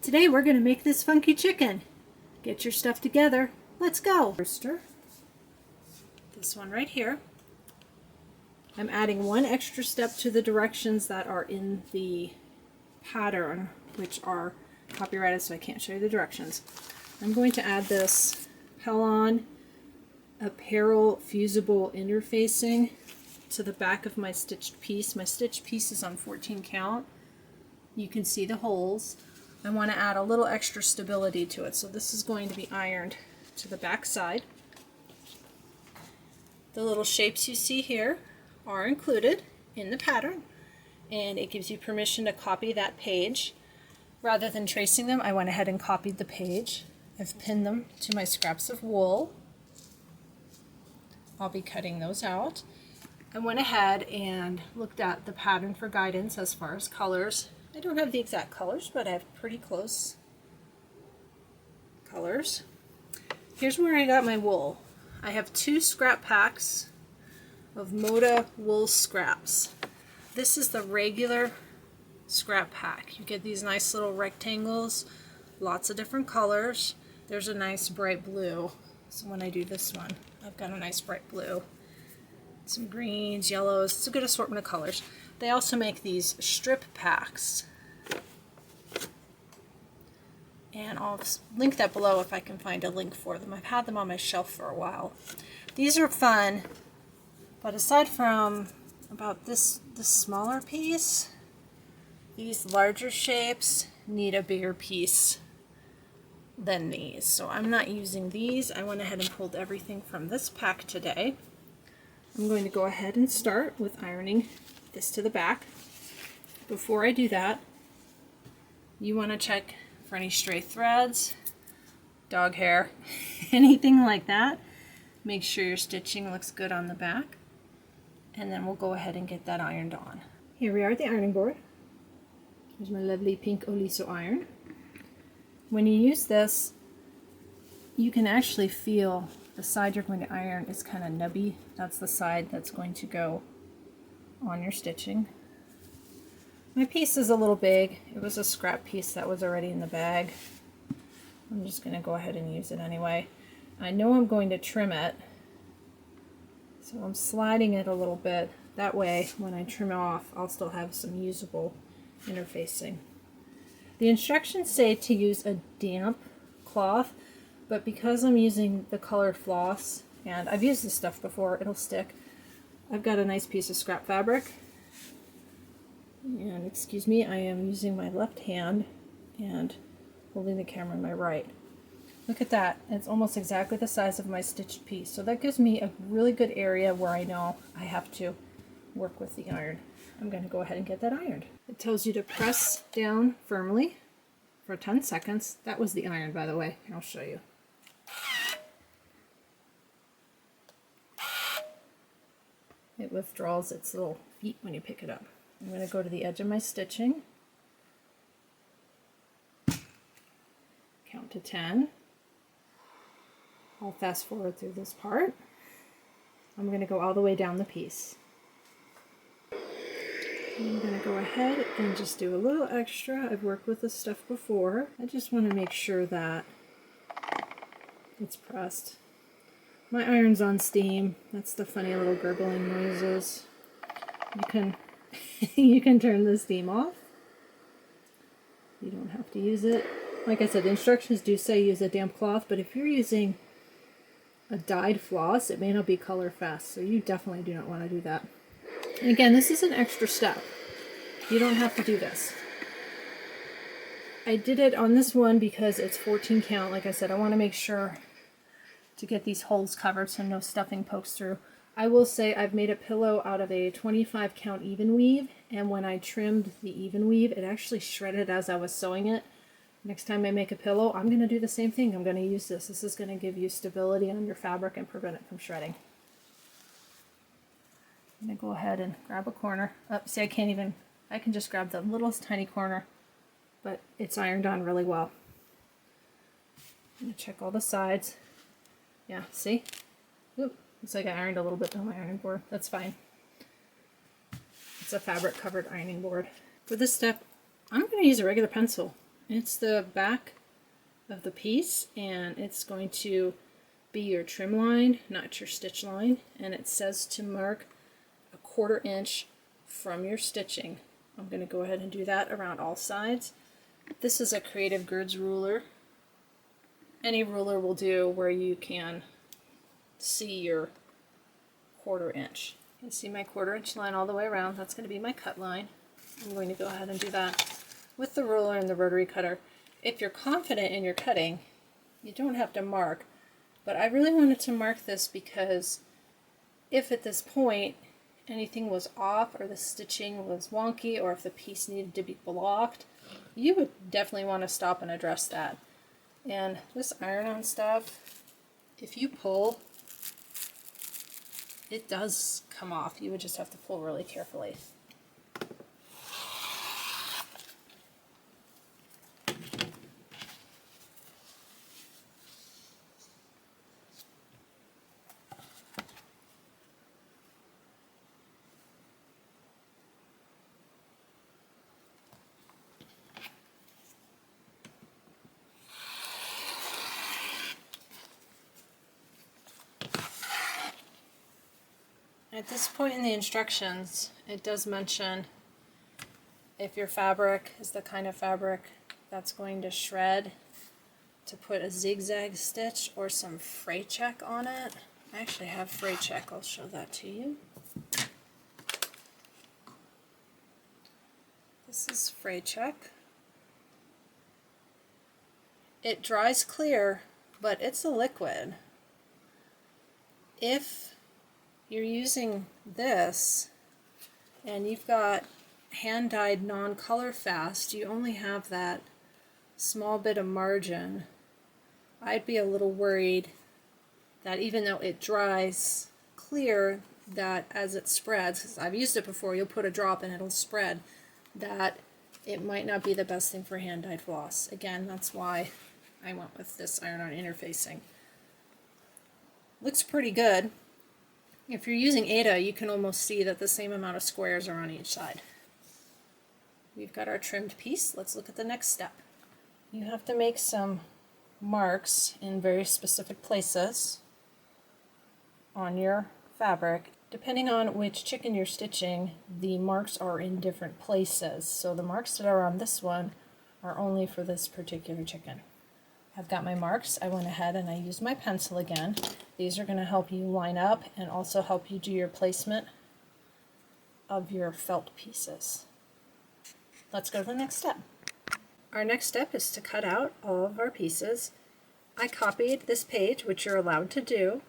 Today we're going to make this funky chicken. Get your stuff together. Let's go. Rooster. This one right here. I'm adding one extra step to the directions that are in the pattern, which are copyrighted, so I can't show you the directions. I'm going to add this Pellon apparel fusible interfacing to the back of my stitched piece. My stitched piece is on 14 count. You can see the holes. I want to add a little extra stability to it, so this is going to be ironed to the back side. The little shapes you see here are included in the pattern, and it gives you permission to copy that page. Rather than tracing them, I went ahead and copied the page. I've pinned them to my scraps of wool. I'll be cutting those out. I went ahead and looked at the pattern for guidance as far as colors. I don't have the exact colors, but I have pretty close colors. Here's where I got my wool. I have 2 scrap packs of Moda wool scraps. This is the regular scrap pack. You get these nice little rectangles, lots of different colors. There's a nice bright blue. So when I do this one, I've got a nice bright blue. Some greens, yellows, it's a good assortment of colors. They also make these strip packs. And I'll link that below if I can find a link for them. I've had them on my shelf for a while. These are fun, but aside from about this smaller piece, these larger shapes need a bigger piece than these. So I'm not using these. I went ahead and pulled everything from this pack today. I'm going to go ahead and start with ironing this to the back. Before I do that, you want to check for any stray threads, dog hair, anything like that. Make sure your stitching looks good on the back, and then we'll go ahead and get that ironed on. Here we are at the ironing board. Here's my lovely pink Oliso Iron. When you use this, you can actually feel the side you're going to iron is kind of nubby. That's the side that's going to go on your stitching. My piece is a little big. It was a scrap piece that was already in the bag. I'm just going to go ahead and use it anyway. I know I'm going to trim it, so I'm sliding it a little bit. That way, when I trim off, I'll still have some usable interfacing. The instructions say to use a damp cloth, but because I'm using the colored floss, and I've used this stuff before, it'll stick. I've got a nice piece of scrap fabric, and excuse me, I am using my left hand and holding the camera in my right. Look at that, it's almost exactly the size of my stitched piece, so that gives me a really good area where I know I have to work with the iron. I'm going to go ahead and get that ironed. It tells you to press down firmly for 10 seconds. That was the iron, by the way. I'll show you. It withdraws its little feet when you pick it up. I'm going to go to the edge of my stitching. Count to 10. I'll fast forward through this part. I'm going to go all the way down the piece. I'm going to go ahead and just do a little extra. I've worked with this stuff before. I just want to make sure that it's pressed. My iron's on steam. That's the funny little gurgling noises. You can turn the steam off. You don't have to use it. Like I said, the instructions do say use a damp cloth, but if you're using a dyed floss, it may not be color fast, so you definitely do not want to do that. And again, this is an extra step. You don't have to do this. I did it on this one because it's 14 count. Like I said, I want to make sure to get these holes covered so no stuffing pokes through. I will say I've made a pillow out of a 25 count even weave, and when I trimmed the even weave, it actually shredded as I was sewing it. Next time I make a pillow, I'm going to do the same thing. I'm going to use this. This is going to give you stability on your fabric and prevent it from shredding. I'm going to go ahead and grab a corner. Oh, see, I can just grab the littlest tiny corner, but it's ironed on really well. I'm going to check all the sides. Yeah, see? Oop, looks like I ironed a little bit on my ironing board. That's fine. It's a fabric covered ironing board. For this step, I'm going to use a regular pencil. It's the back of the piece, and it's going to be your trim line, not your stitch line, and it says to mark a 1/4 inch from your stitching. I'm going to go ahead and do that around all sides. This is a Creative Goods ruler. Any ruler will do where you can see your 1/4 inch. You can see my 1/4 inch line all the way around. That's going to be my cut line. I'm going to go ahead and do that with the ruler and the rotary cutter. If you're confident in your cutting, you don't have to mark, but I really wanted to mark this because if at this point anything was off or the stitching was wonky or if the piece needed to be blocked, you would definitely want to stop and address that. And this iron-on stuff, if you pull, it does come off. You would just have to pull really carefully. At this point in the instructions, it does mention if your fabric is the kind of fabric that's going to shred, to put a zigzag stitch or some Fray Check on it. I actually have Fray Check, I'll show that to you. This is Fray Check. It dries clear, but it's a liquid. If you're using this and you've got hand dyed non-color fast, you only have that small bit of margin. I'd be a little worried that even though it dries clear, that as it spreads, because I've used it before, you'll put a drop and it'll spread, that it might not be the best thing for hand dyed floss. Again, that's why I went with this iron-on interfacing. Looks pretty good. If you're using Ada, you can almost see that the same amount of squares are on each side. We've got our trimmed piece. Let's look at the next step. You have to make some marks in very specific places on your fabric. Depending on which chicken you're stitching, the marks are in different places. So the marks that are on this one are only for this particular chicken. I've got my marks. I went ahead and I used my pencil again. These are going to help you line up and also help you do your placement of your felt pieces. Let's go to the next step. Our next step is to cut out all of our pieces. I copied this page, which you're allowed to do,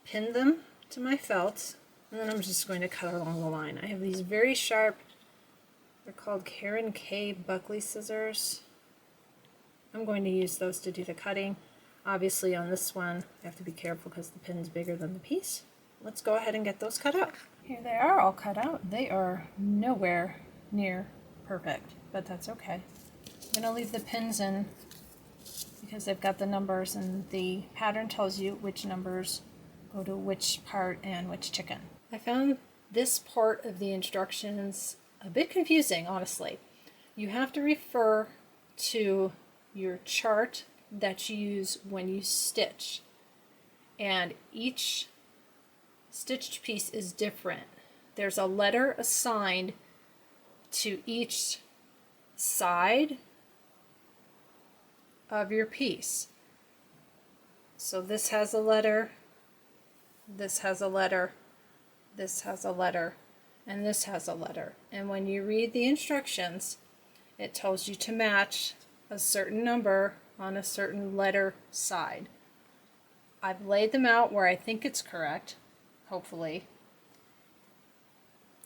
pinned them to my felt, and then I'm just going to cut along the line. I have these very sharp, they're called Kay Buckley scissors. I'm going to use those to do the cutting. Obviously on this one I have to be careful because the pin's bigger than the piece. Let's go ahead and get those cut out. Here they are all cut out. They are nowhere near perfect, but that's okay. I'm going to leave the pins in because they've got the numbers and the pattern tells you which numbers go to which part and which chicken. I found this part of the instructions a bit confusing, honestly. You have to refer to your chart that you use when you stitch, and each stitched piece is different. There's a letter assigned to each side of your piece. So this has a letter, this has a letter, this has a letter, and this has a letter. And when you read the instructions, it tells you to match a certain number on a certain letter side. I've laid them out where I think it's correct, hopefully.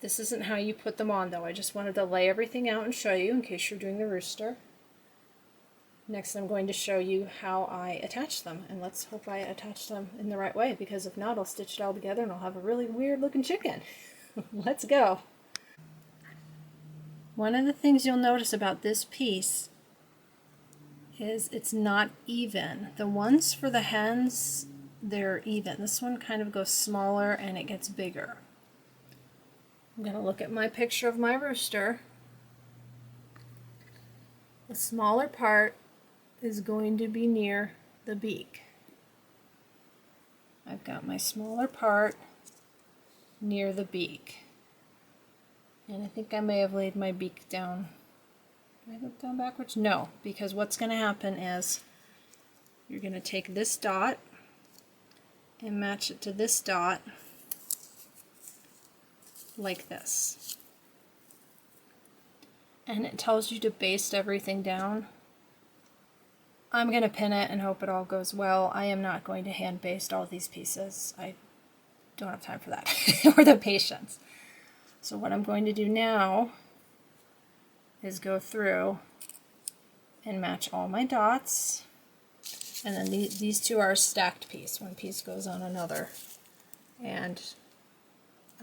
This isn't how you put them on though. I just wanted to lay everything out and show you in case you're doing the rooster. Next I'm going to show you how I attach them, and let's hope I attach them in the right way, because if not I'll stitch it all together and I'll have a really weird looking chicken. Let's go. One of the things you'll notice about this piece is it's not even. The ones for the hens, they're even. This one kind of goes smaller and it gets bigger. I'm going to look at my picture of my rooster. The smaller part is going to be near the beak. I've got my smaller part near the beak. And I think I may have laid my beak down. Did I look down backwards? No, because what's going to happen is you're going to take this dot and match it to this dot like this. And it tells you to baste everything down. I'm going to pin it and hope it all goes well. I am not going to hand baste all these pieces. I don't have time for that or the patience. So what I'm going to do now is go through and match all my dots. And then these two are a stacked piece. One piece goes on another. And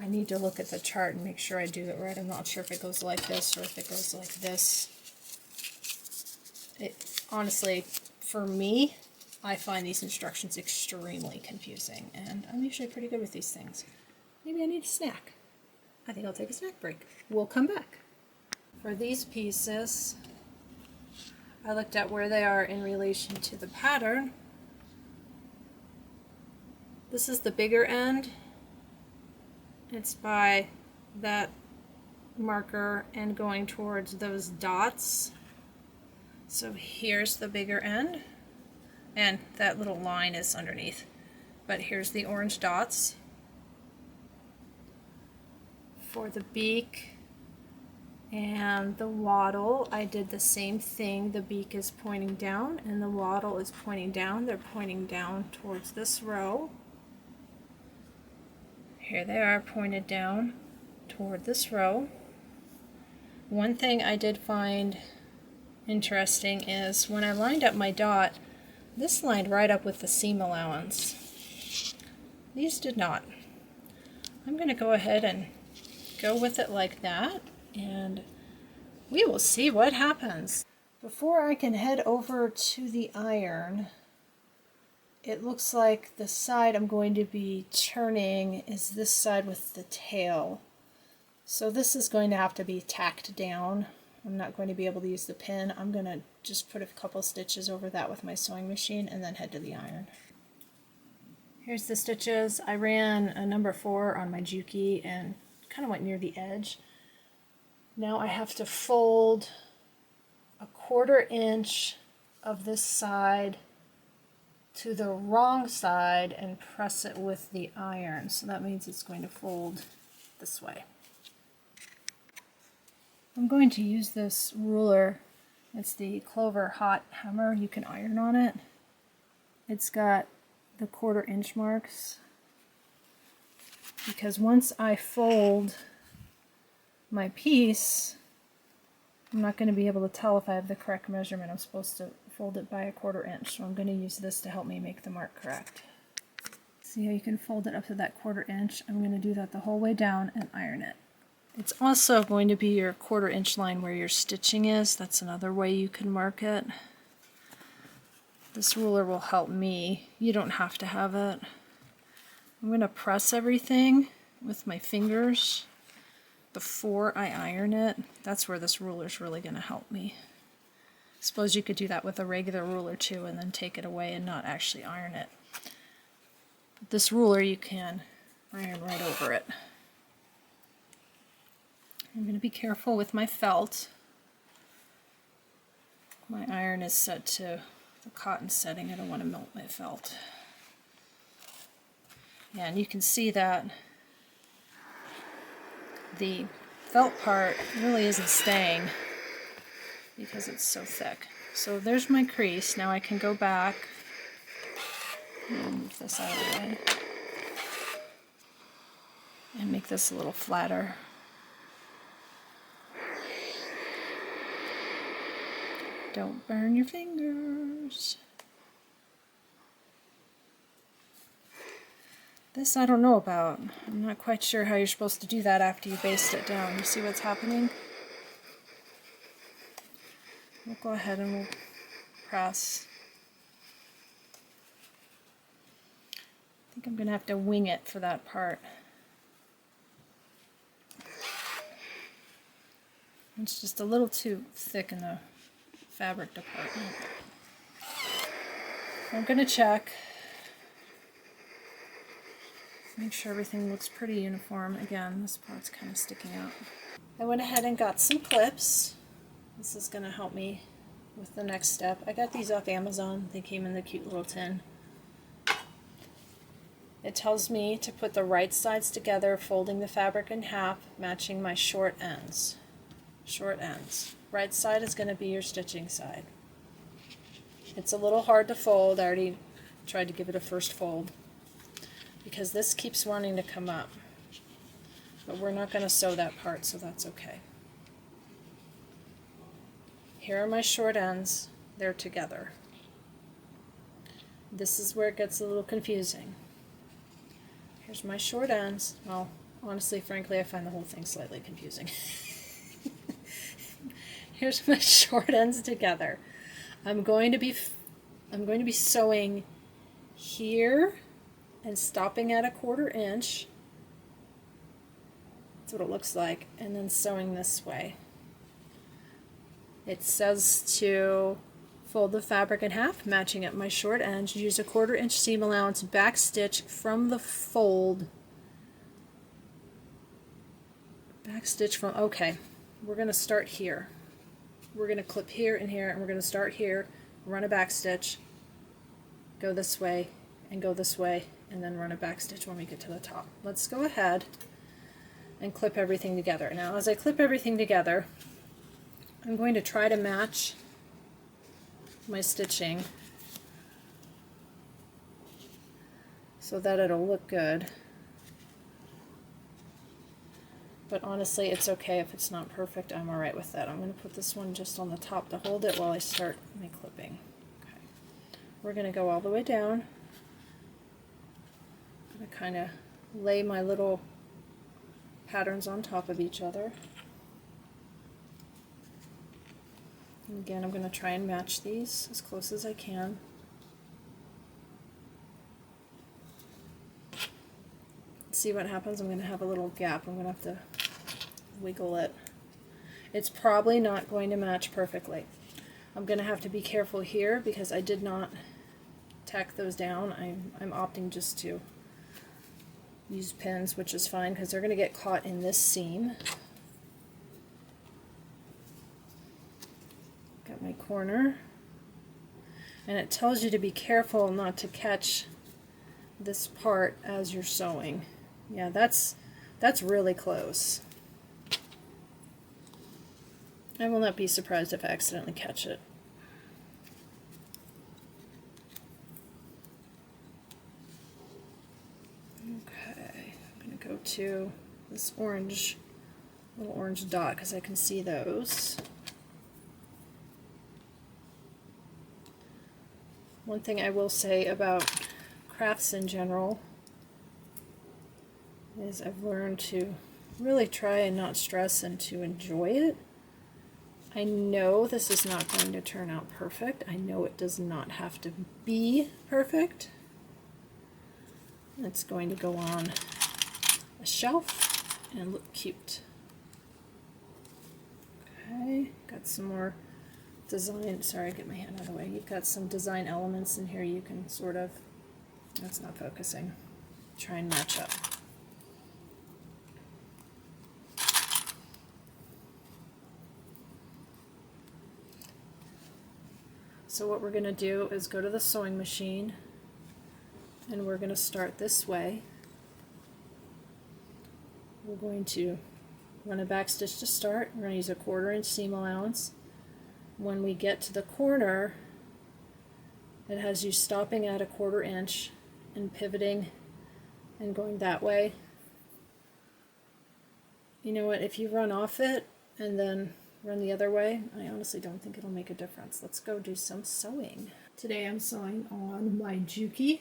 I need to look at the chart and make sure I do it right. I'm not sure if it goes like this or if it goes like this. Honestly, for me, I find these instructions extremely confusing, and I'm usually pretty good with these things. Maybe I need a snack. I think I'll take a snack break. We'll come back. For these pieces, I looked at where they are in relation to the pattern. This is the bigger end. It's by that marker and going towards those dots. So here's the bigger end, and that little line is underneath. But here's the orange dots. For the beak and the wattle, I did the same thing. The beak is pointing down and the wattle is pointing down. They're pointing down towards this row. Here they are pointed down toward this row. One thing I did find interesting is when I lined up my dot, this lined right up with the seam allowance. These did not. I'm going to go ahead and go with it like that, and we will see what happens. Before I can head over to the iron, it looks like the side I'm going to be turning is this side with the tail. So this is going to have to be tacked down. I'm not going to be able to use the pin. I'm going to just put a couple stitches over that with my sewing machine and then head to the iron. Here's the stitches. I ran a number 4 on my Juki and kind of went near the edge. Now I have to fold a 1/4 inch of this side to the wrong side and press it with the iron. So that means it's going to fold this way. I'm going to use this ruler. It's the Clover Hot Hemmer. You can iron on it. It's got the 1/4 inch marks, because once I fold my piece, I'm not going to be able to tell if I have the correct measurement. I'm supposed to fold it by a 1/4 inch, so I'm going to use this to help me make the mark correct. See how you can fold it up to that 1/4 inch? I'm going to do that the whole way down and iron it. It's also going to be your 1/4 inch line where your stitching is. That's another way you can mark it. This ruler will help me. You don't have to have it. I'm going to press everything with my fingers before I iron it. That's where this ruler is really going to help me. I suppose you could do that with a regular ruler too and then take it away and not actually iron it. This ruler you can iron right over it. I'm going to be careful with my felt. My iron is set to the cotton setting. I don't want to melt my felt. Yeah, and you can see that the felt part really isn't staying because it's so thick. So there's my crease. Now I can go back and move this out of the way and make this a little flatter. Don't burn your fingers. This I don't know about. I'm not quite sure how you're supposed to do that after you baste it down. You see what's happening? We'll go ahead and we'll press. I think I'm going to have to wing it for that part. It's just a little too thick in the fabric department. I'm going to check. Make sure everything looks pretty uniform. Again, this part's kind of sticking out. I went ahead and got some clips. This is going to help me with the next step. I got these off Amazon. They came in the cute little tin. It tells me to put the right sides together, folding the fabric in half, matching my short ends. Short ends. Right side is going to be your stitching side. It's a little hard to fold. I already tried to give it a first fold because this keeps wanting to come up. But we're not going to sew that part, so that's okay. Here are my short ends. They're together. This is where it gets a little confusing. Here's my short ends. Well, honestly, frankly, I find the whole thing slightly confusing. Here's my short ends together. I'm going to be sewing here and stopping at a 1/4 inch. That's what it looks like, and then sewing this way. It says to fold the fabric in half, matching up my short ends. Use a 1/4 inch seam allowance, back stitch from the fold. Back stitch from, okay, we're going to start here. We're going to clip here and here, and we're going to start here, run a back stitch, go this way, and go this way, and then run a back stitch when we get to the top. Let's go ahead and clip everything together. Now, as I clip everything together, I'm going to try to match my stitching so that it'll look good. But honestly, it's okay if it's not perfect. I'm alright with that. I'm going to put this one just on the top to hold it while I start my clipping. Okay. We're going to go all the way down. I'm going to kind of lay my little patterns on top of each other. And again, I'm going to try and match these as close as I can. See what happens. I'm going to have a little gap. I'm going to have to wiggle it. It's probably not going to match perfectly. I'm going to have to be careful here because I did not tack those down. I'm opting just to use pins, which is fine because they're going to get caught in this seam. Got my corner. And it tells you to be careful not to catch this part as you're sewing. Yeah, that's really close. I will not be surprised if I accidentally catch it. Okay, I'm going to go to this orange, little orange dot because I can see those. One thing I will say about crafts in general is I've learned to really try and not stress and to enjoy it. I know this is not going to turn out perfect. I know it does not have to be perfect. It's going to go on a shelf and look cute. Okay, got some more design, sorry, get my hand out of the way. You've got some design elements in here you can sort of, that's not focusing, try and match up. So what we're going to do is go to the sewing machine and we're going to start this way. We're going to run a back stitch to start. We're going to use a 1/4 inch seam allowance. When we get to the corner, it has you stopping at a 1/4 inch and pivoting and going that way. You know what, if you run off it and then run the other way, I honestly don't think it'll make a difference. Let's go do some sewing. Today I'm sewing on my Juki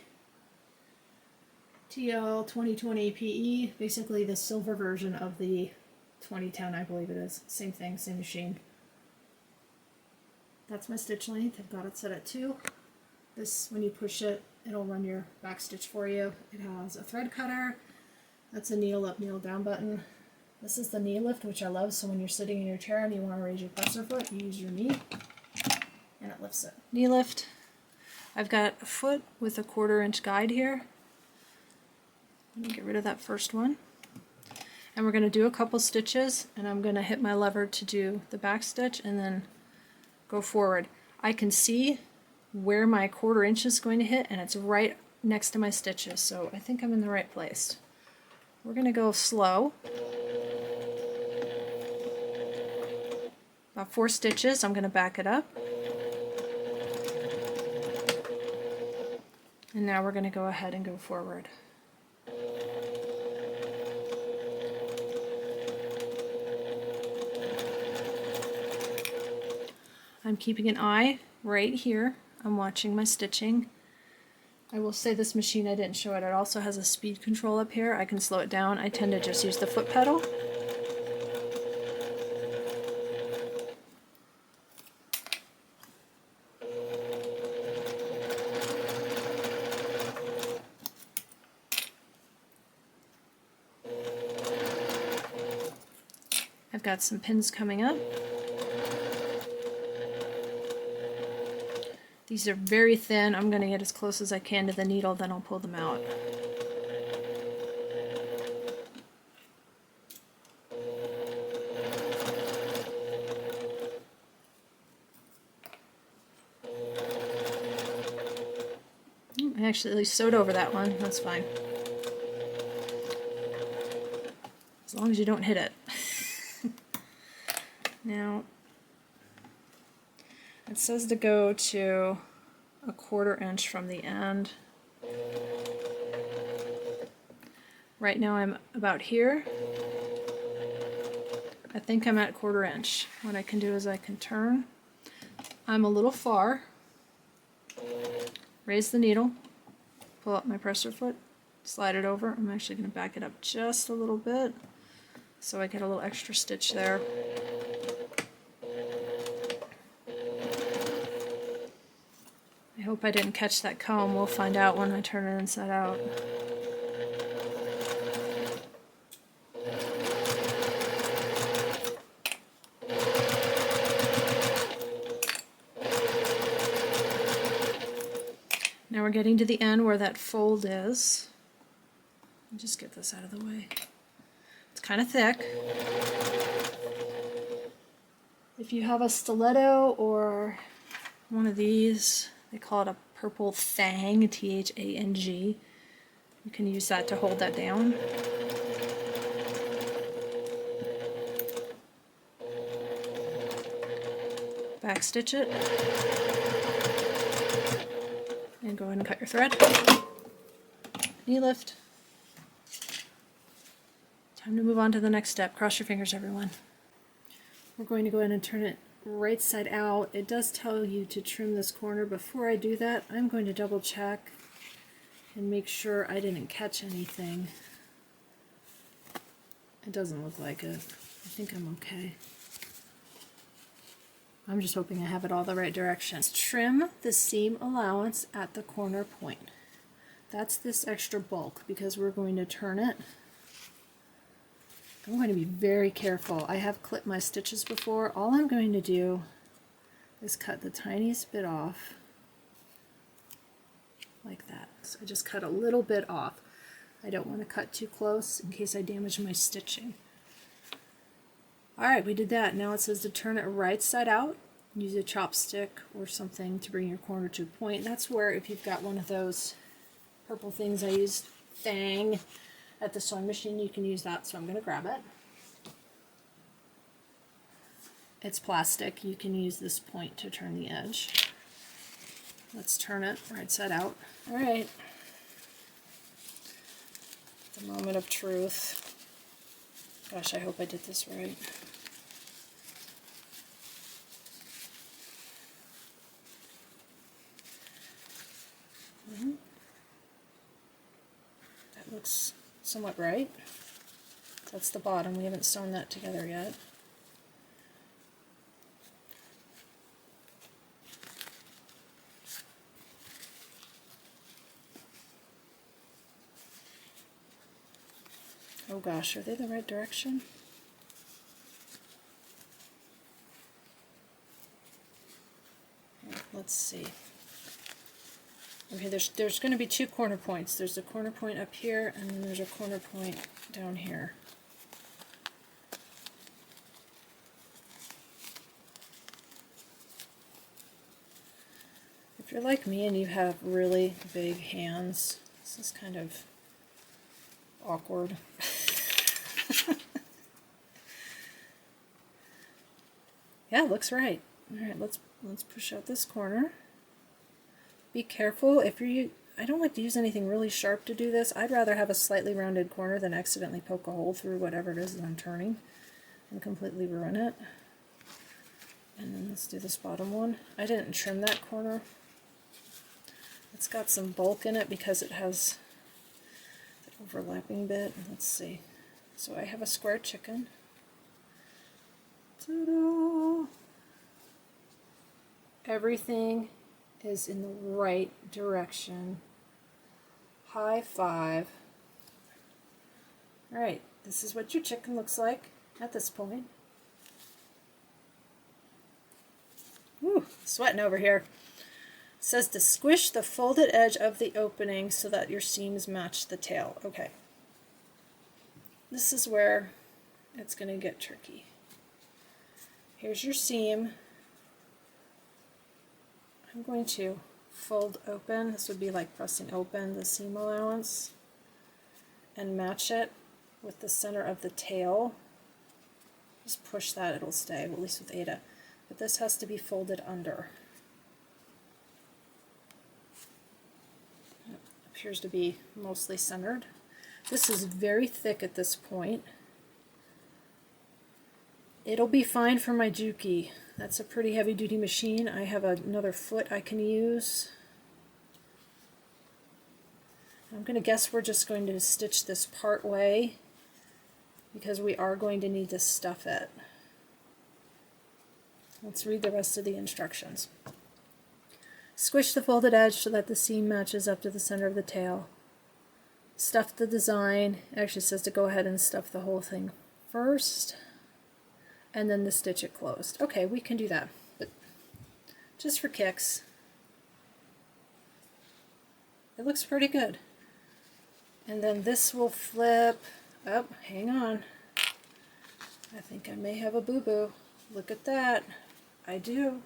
TL 2020 PE, basically the silver version of the 2010, I believe it is. Same thing, same machine. That's my stitch length. I've got it set at 2. This, when you push it, it'll run your back stitch for you. It has a thread cutter. That's a needle up, needle down button. This is the knee lift, which I love, so when you're sitting in your chair and you want to raise your presser foot, you use your knee. and it lifts it. Knee lift. I've got a foot with a 1/4 inch guide here. Let me get rid of that first one. And we're going to do a couple stitches, and I'm going to hit my lever to do the back stitch and then go forward. I can see where my 1/4 inch is going to hit, and it's right next to my stitches, so I think I'm in the right place. We're going to go slow. About 4 stitches. I'm going to back it up. And now we're going to go ahead and go forward. I'm keeping an eye right here. I'm watching my stitching. I will say this machine, I didn't show it, it also has a speed control up here. I can slow it down. I tend to just use the foot pedal. I've got some pins coming up. These are very thin. I'm going to get as close as I can to the needle, then I'll pull them out. I actually sewed over that one. That's fine. As long as you don't hit it. Now, it says to go to a 1/4 inch from the end. Right now I'm about here. I think I'm at 1/4 inch. What I can do is I can turn. I'm a little far. Raise the needle, pull up my presser foot, slide it over. I'm actually going to back it up just a little bit so I get a little extra stitch there. I hope I didn't catch that comb. We'll find out when I turn it inside out. Now we're getting to the end where that fold is. Let me just get this out of the way. It's kind of thick. If you have a stiletto or one of these, they call it a purple Thang, T-H-A-N-G. You can use that to hold that down. Back stitch it. And go ahead and cut your thread. Knee lift. Time to move on to the next step. Cross your fingers, everyone. We're going to go ahead and turn it right side out. It does tell you to trim this corner. Before I do that, I'm going to double check and make sure I didn't catch anything. It doesn't look like it. I think I'm okay. I'm just hoping I have it all the right direction. Trim the seam allowance at the corner point. That's this extra bulk because we're going to turn it. I'm going to be very careful. I have clipped my stitches before. All I'm going to do is cut the tiniest bit off, like that. So I just cut a little bit off. I don't want to cut too close in case I damage my stitching. Alright, we did that. Now it says to turn it right side out. Use a chopstick or something to bring your corner to a point. That's where, if you've got one of those purple things I used, Thang, at the sewing machine, you can use that, so I'm going to grab it. It's plastic. You can use this point to turn the edge. Let's turn it right side out. Alright. The moment of truth. Gosh, I hope I did this right. That looks somewhat right. That's the bottom. We haven't sewn that together yet. Oh gosh, are they the right direction? let's see. Okay, there's going to be 2 corner points. There's a corner point up here, and then there's a corner point down here. If you're like me and you have really big hands, this is kind of awkward. Yeah, it looks right. All right, let's push out this corner. Be careful if you. I don't like to use anything really sharp to do this. I'd rather have a slightly rounded corner than accidentally poke a hole through whatever it is that I'm turning and completely ruin it. And then let's do this bottom one. I didn't trim that corner. It's got some bulk in it because it has the overlapping bit. Let's see. So I have a square chicken. Ta-da! Everything is in the right direction. High five. Alright, this is what your chicken looks like at this point. Woo, sweating over here. It says to squish the folded edge of the opening so that your seams match the tail. Okay. This is where it's going to get tricky. Here's your seam. I'm going to fold open. This would be like pressing open the seam allowance and match it with the center of the tail. Just push that, it'll stay, at least with Ada. But this has to be folded under. It appears to be mostly centered. This is very thick at this point. It'll be fine for my Juki. That's a pretty heavy duty machine. I have another foot I can use. I'm going to guess we're just going to stitch this part way because we are going to need to stuff it. Let's read the rest of the instructions. Squish the folded edge so that the seam matches up to the center of the tail. Stuff the design. It actually says to go ahead and stuff the whole thing first, and then to stitch it closed. Okay, we can do that, but just for kicks. It looks pretty good. And then this will flip. Oh, hang on. I think I may have a boo-boo. Look at that. I do.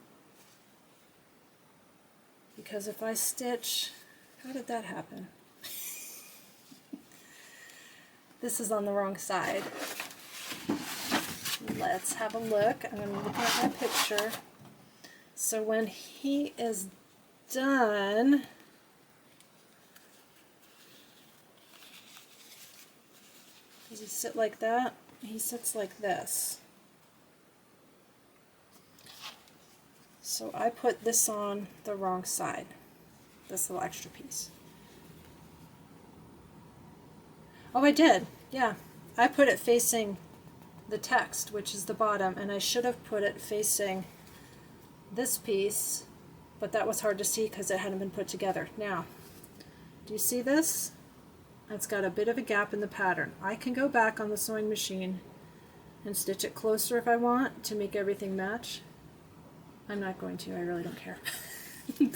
Because if I stitch, how did that happen? This is on the wrong side. Let's have a look. I'm going to look at my picture. So when he is done, does he sit like that? He sits like this. So I put this on the wrong side, this little extra piece. Oh, I did. Yeah. I put it facing the text, which is the bottom, and I should have put it facing this piece, but that was hard to see because it hadn't been put together. Now, do you see this? It's got a bit of a gap in the pattern. I can go back on the sewing machine and stitch it closer if I want to make everything match. I'm not going to, I really don't care.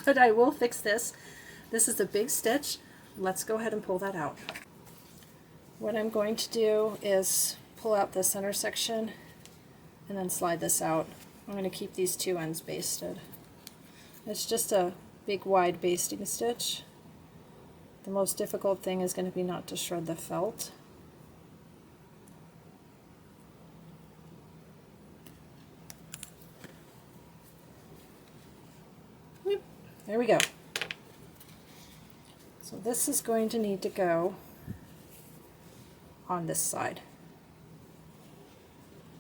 But I will fix this. This is a big stitch. Let's go ahead and pull that out. What I'm going to do is pull out the center section and then slide this out. I'm going to keep these two ends basted. It's just a big wide basting stitch. The most difficult thing is going to be not to shred the felt. There we go. So this is going to need to go on this side.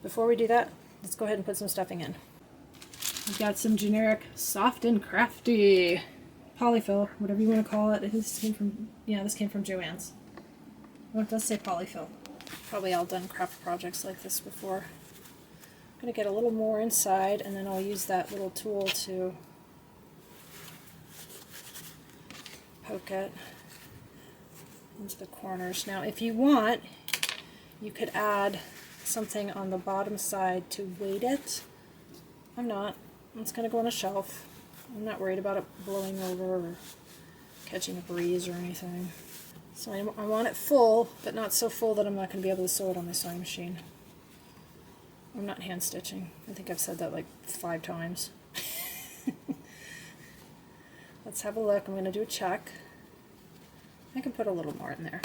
Before we do that, let's go ahead and put some stuffing in. We've got some generic soft and crafty Polyfill, whatever you want to call it. This came from, yeah, this came from Joann's. Oh, it does say Polyfill. Probably all done craft projects like this before. I'm going to get a little more inside, and then I'll use that little tool to poke it into the corners. Now, if you want, you could add something on the bottom side to weight it. I'm not. It's going to go on a shelf. I'm not worried about it blowing over or catching a breeze or anything. So I want it full, but not so full that I'm not going to be able to sew it on my sewing machine. I'm not hand stitching. I think I've said that like 5 times. Let's have a look. I'm going to do a check. I can put a little more in there.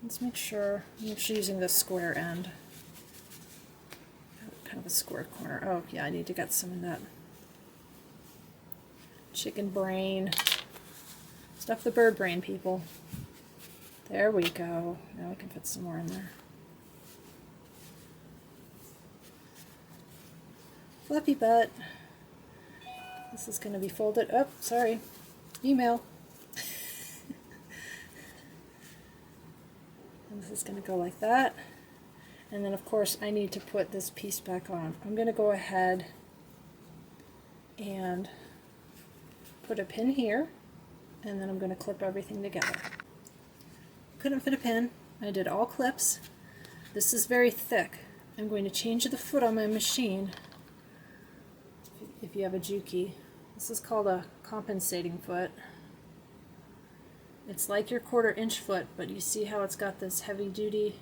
Let's make sure I'm using the square end. Kind of a square corner. Oh yeah, I need to get some in that chicken brain. Stuff the bird brain, people. There we go. Now I can fit some more in there. Fluffy butt. This is going to be folded. Oh, sorry. Email. And this is going to go like that. And then of course I need to put this piece back on. I'm going to go ahead and put a pin here, and then I'm going to clip everything together. Couldn't fit a pin. I did all clips. This is very thick. I'm going to change the foot on my machine. If you have a Juki, this is called a compensating foot. It's like your 1/4 inch foot, but you see how it's got this heavy duty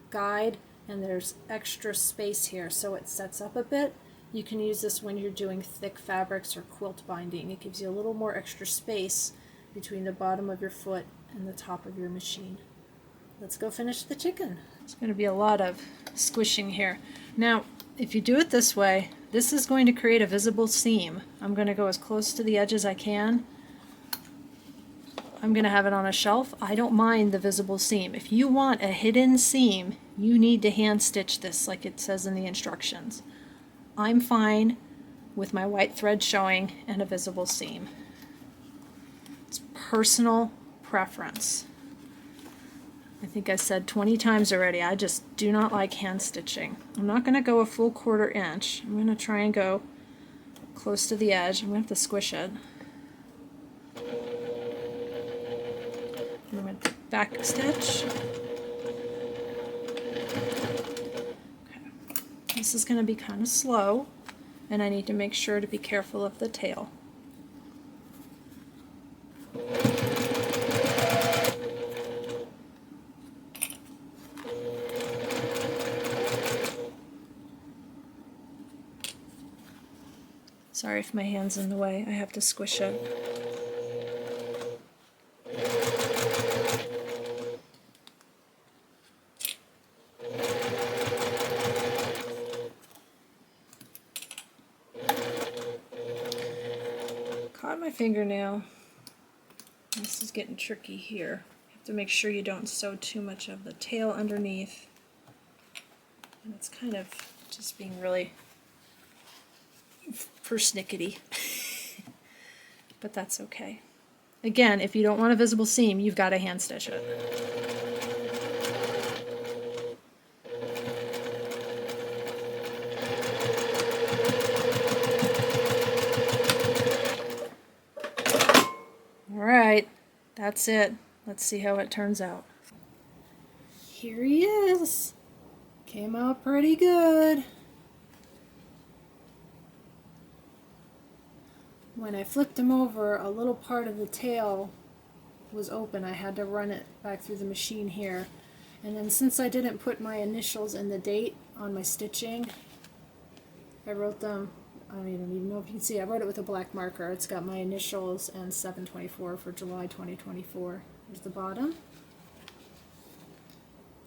guide, and there's extra space here so it sets up a bit. You can use this when you're doing thick fabrics or quilt binding. It gives you a little more extra space between the bottom of your foot and the top of your machine. Let's go finish the chicken. There's going to be a lot of squishing here. Now, if you do it this way, this is going to create a visible seam. I'm going to go as close to the edge as I can. I'm going to have it on a shelf. I don't mind the visible seam. If you want a hidden seam, you need to hand stitch this like it says in the instructions. I'm fine with my white thread showing and a visible seam. It's personal preference. I think I said 20 times already, I just do not like hand stitching. I'm not going to go a full 1/4 inch. I'm going to try and go close to the edge. I'm going to have to squish it. I'm going to back stitch. Okay. This is going to be kind of slow, and I need to make sure to be careful of the tail. Sorry if my hand's in the way, I have to squish it. Caught my fingernail. This is getting tricky here. You have to make sure you don't sew too much of the tail underneath. And it's kind of just being really persnickety. But that's okay. Again, if you don't want a visible seam, you've got to hand stitch it. Alright, that's it. Let's see how it turns out. Here he is. Came out pretty good. When I flipped him over, a little part of the tail was open. I had to run it back through the machine here. And then since I didn't put my initials and the date on my stitching, I wrote them, I don't even know if you can see, I wrote it with a black marker. It's got my initials and 7/24 for July 2024. Here's the bottom.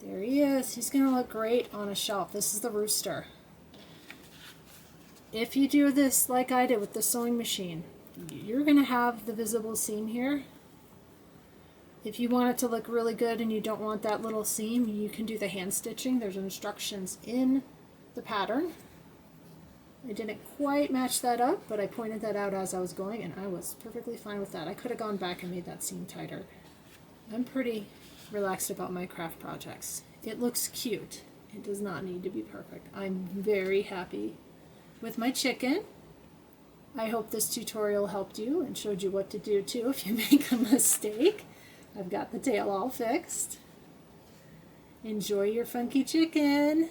There he is. He's going to look great on a shelf. This is the Rooster. If you do this like I did with the sewing machine, you're going to have the visible seam here. If you want it to look really good and you don't want that little seam, you can do the hand stitching. There's instructions in the pattern. I didn't quite match that up, but I pointed that out as I was going, and I was perfectly fine with that. I could have gone back and made that seam tighter. I'm pretty relaxed about my craft projects. It looks cute. It does not need to be perfect. I'm very happy with my chicken. I hope this tutorial helped you and showed you what to do too if you make a mistake. I've got the tail all fixed. Enjoy your funky chicken.